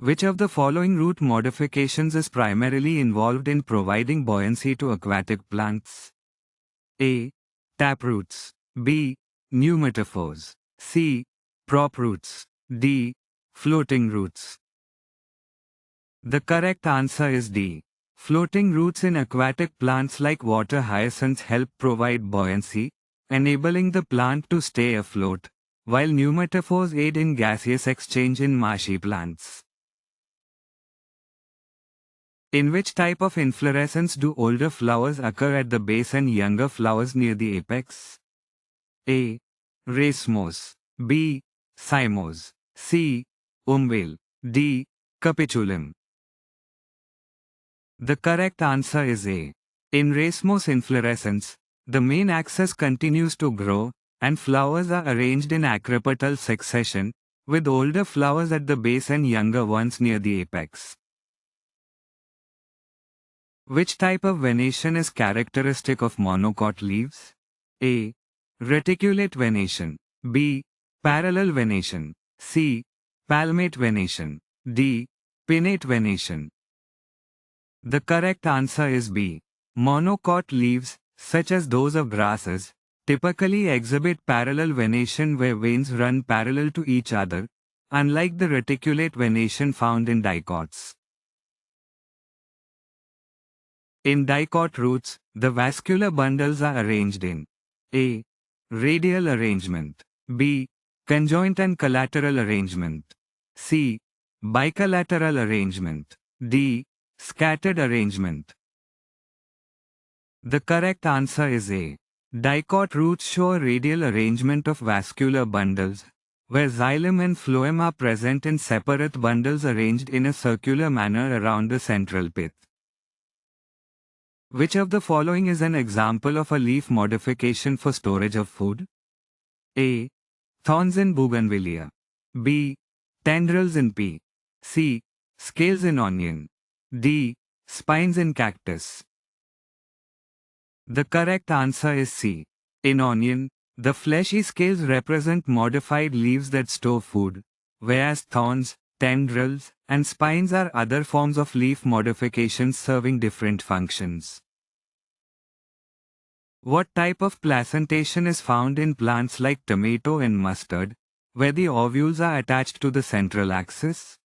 Which of the following root modifications is primarily involved in providing buoyancy to aquatic plants? A. Taproots. B. Pneumatophores. C. Prop roots. D. Floating roots. The correct answer is D. Floating roots in aquatic plants like water hyacinths help provide buoyancy, enabling the plant to stay afloat, while pneumatophores aid in gaseous exchange in marshy plants. In which type of inflorescence do older flowers occur at the base and younger flowers near the apex? A. Racemose. B. Cymose. C. Umbel. D. Capitulum. The correct answer is A. In racemose inflorescence, the main axis continues to grow, and flowers are arranged in acropetal succession, with older flowers at the base and younger ones near the apex. Which type of venation is characteristic of monocot leaves? A. Reticulate venation. B. Parallel venation. C. Palmate venation. D. Pinnate venation. The correct answer is B. Monocot leaves, such as those of grasses, typically exhibit parallel venation where veins run parallel to each other, unlike the reticulate venation found in dicots. In dicot roots, the vascular bundles are arranged in A. Radial arrangement. B. Conjoint and collateral arrangement. C. Bicollateral arrangement. D. Scattered arrangement. The correct answer is A. Dicot roots show a radial arrangement of vascular bundles, where xylem and phloem are present in separate bundles arranged in a circular manner around the central pith. Which of the following is an example of a leaf modification for storage of food? A. Thorns in bougainvillea. B. Tendrils in pea. C. Scales in onion. D. Spines in cactus. The correct answer is C. In onion, the fleshy scales represent modified leaves that store food, whereas thorns, tendrils, and spines are other forms of leaf modifications serving different functions. What type of placentation is found in plants like tomato and mustard, where the ovules are attached to the central axis?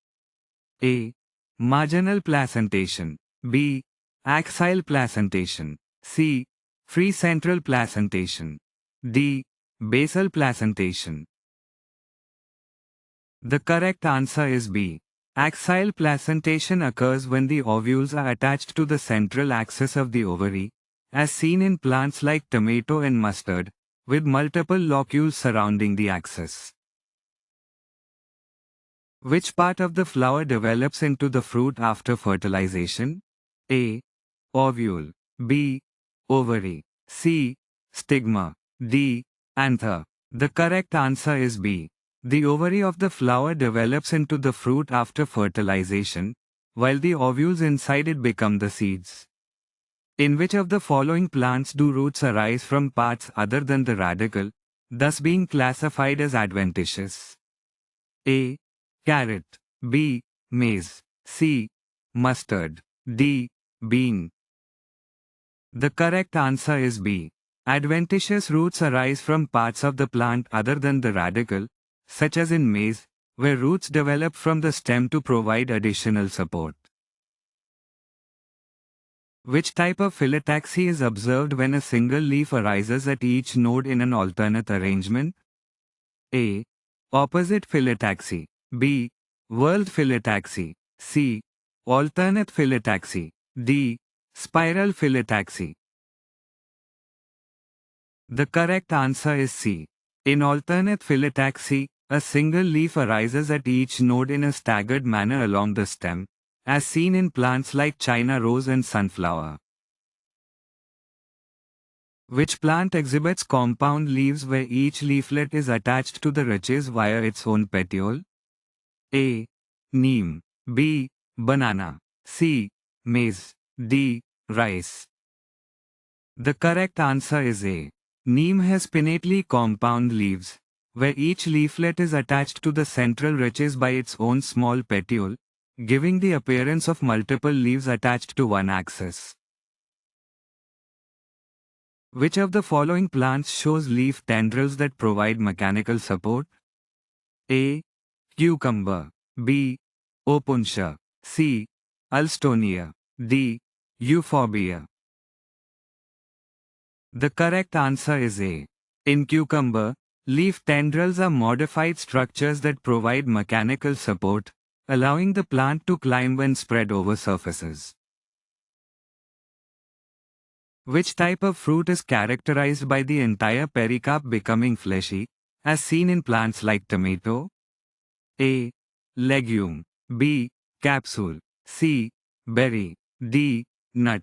A. Marginal placentation. B. Axial placentation. C. Free central placentation. D. Basal placentation. The correct answer is B. Axial placentation occurs when the ovules are attached to the central axis of the ovary, as seen in plants like tomato and mustard, with multiple locules surrounding the axis. Which part of the flower develops into the fruit after fertilization? A. Ovule. B. Ovary. C. Stigma. D. Anther. The correct answer is B. The ovary of the flower develops into the fruit after fertilization, while the ovules inside it become the seeds. In which of the following plants do roots arise from parts other than the radicle, thus being classified as adventitious? A. Carrot. B. Maize. C. Mustard. D. Bean. The correct answer is B. Adventitious roots arise from parts of the plant other than the radicle, such as in maize, where roots develop from the stem to provide additional support. Which type of phyllotaxy is observed when a single leaf arises at each node in an alternate arrangement? A. Opposite phyllotaxy. B. Whorled phyllotaxy. C. Alternate phyllotaxy. D. Spiral phyllotaxy. The correct answer is C. In alternate phyllotaxy, a single leaf arises at each node in a staggered manner along the stem, as seen in plants like China rose and sunflower. Which plant exhibits compound leaves where each leaflet is attached to the rachis via its own petiole? A. Neem. B. Banana. C. Maize. D. Rice. The correct answer is A. Neem has pinnately compound leaves, where each leaflet is attached to the central rachis by its own small petiole, giving the appearance of multiple leaves attached to one axis. Which of the following plants shows leaf tendrils that provide mechanical support? A. Cucumber. B. Opuntia. C. Alstonia. D. Euphorbia. The correct answer is A. In cucumber, leaf tendrils are modified structures that provide mechanical support, allowing the plant to climb when spread over surfaces. Which type of fruit is characterized by the entire pericarp becoming fleshy, as seen in plants like tomato? A. Legume. B. Capsule. C. Berry. D. Nut.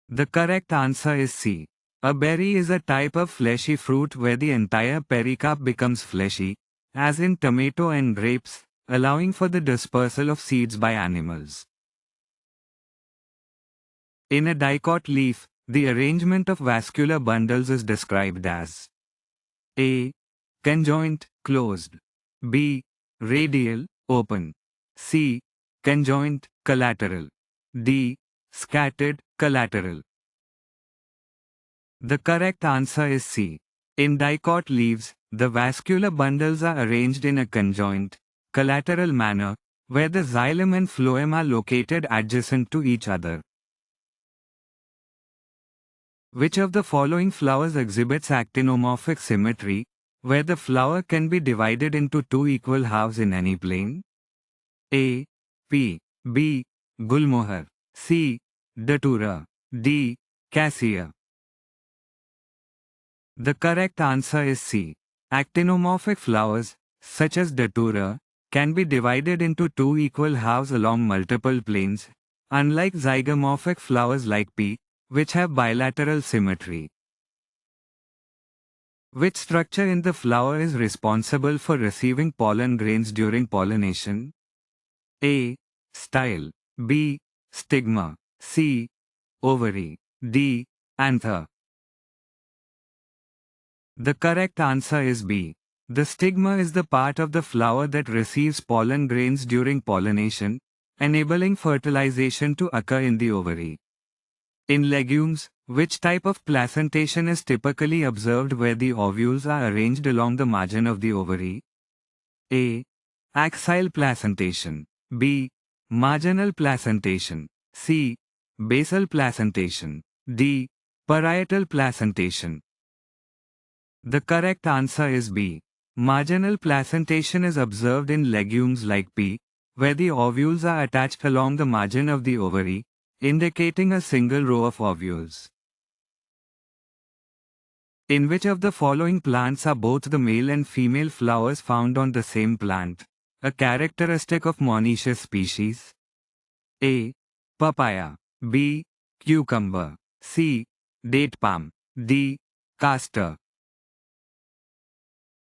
The correct answer is C. A berry is a type of fleshy fruit where the entire pericarp becomes fleshy, as in tomato and grapes, allowing for the dispersal of seeds by animals. In a dicot leaf, the arrangement of vascular bundles is described as A. Conjoint, closed. B. Radial, open. C. Conjoint, collateral. D. Scattered, collateral. The correct answer is C. In dicot leaves, the vascular bundles are arranged in a conjoint, collateral manner, where the xylem and phloem are located adjacent to each other. Which of the following flowers exhibits actinomorphic symmetry, where the flower can be divided into two equal halves in any plane? A. P. B. Gulmohar. C. Datura. D. Cassia. The correct answer is C. Actinomorphic flowers, such as datura, can be divided into two equal halves along multiple planes, unlike zygomorphic flowers like P, which have bilateral symmetry. Which structure in the flower is responsible for receiving pollen grains during pollination? A. Style. B. Stigma. C. Ovary. D. Anther. The correct answer is B. The stigma is the part of the flower that receives pollen grains during pollination, enabling fertilization to occur in the ovary. In legumes, which type of placentation is typically observed where the ovules are arranged along the margin of the ovary? A. Axile placentation. B. Marginal placentation. C. Basal placentation. D. Parietal placentation. The correct answer is B. Marginal placentation is observed in legumes like pea, where the ovules are attached along the margin of the ovary, indicating a single row of ovules. In which of the following plants are both the male and female flowers found on the same plant, a characteristic of monoecious species? A. Papaya. B. Cucumber. C. Date palm. D. Castor.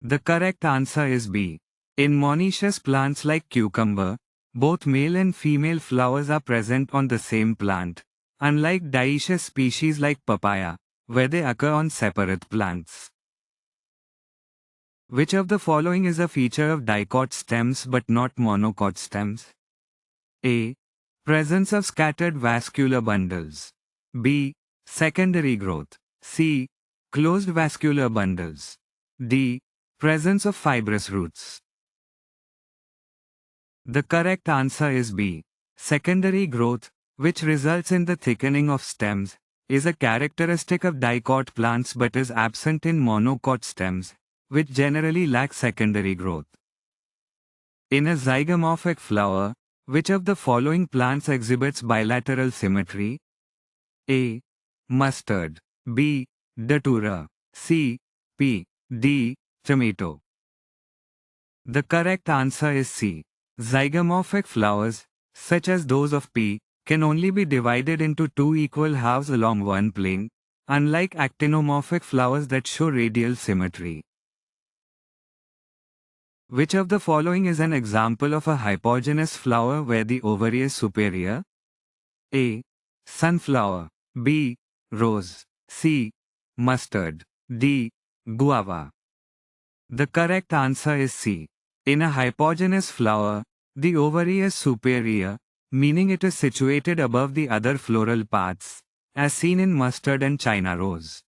The correct answer is B. In monoecious plants like cucumber, both male and female flowers are present on the same plant, unlike dioecious species like papaya, where they occur on separate plants. Which of the following is a feature of dicot stems but not monocot stems? A. Presence of scattered vascular bundles. B. Secondary growth. C. Closed vascular bundles. D. Presence of fibrous roots. The correct answer is B. Secondary growth, which results in the thickening of stems, is a characteristic of dicot plants but is absent in monocot stems, which generally lack secondary growth. In a zygomorphic flower, which of the following plants exhibits bilateral symmetry? A. Mustard. B. Datura. C. Pea. D. Tomato. The correct answer is C. Zygomorphic flowers, such as those of pea, can only be divided into two equal halves along one plane, unlike actinomorphic flowers that show radial symmetry. Which of the following is an example of a hypogynous flower where the ovary is superior? A. Sunflower. B. Rose. C. Mustard. D. Guava. The correct answer is C. In a hypogynous flower, The ovary is superior, meaning it is situated above the other floral parts, as seen in mustard and China rose.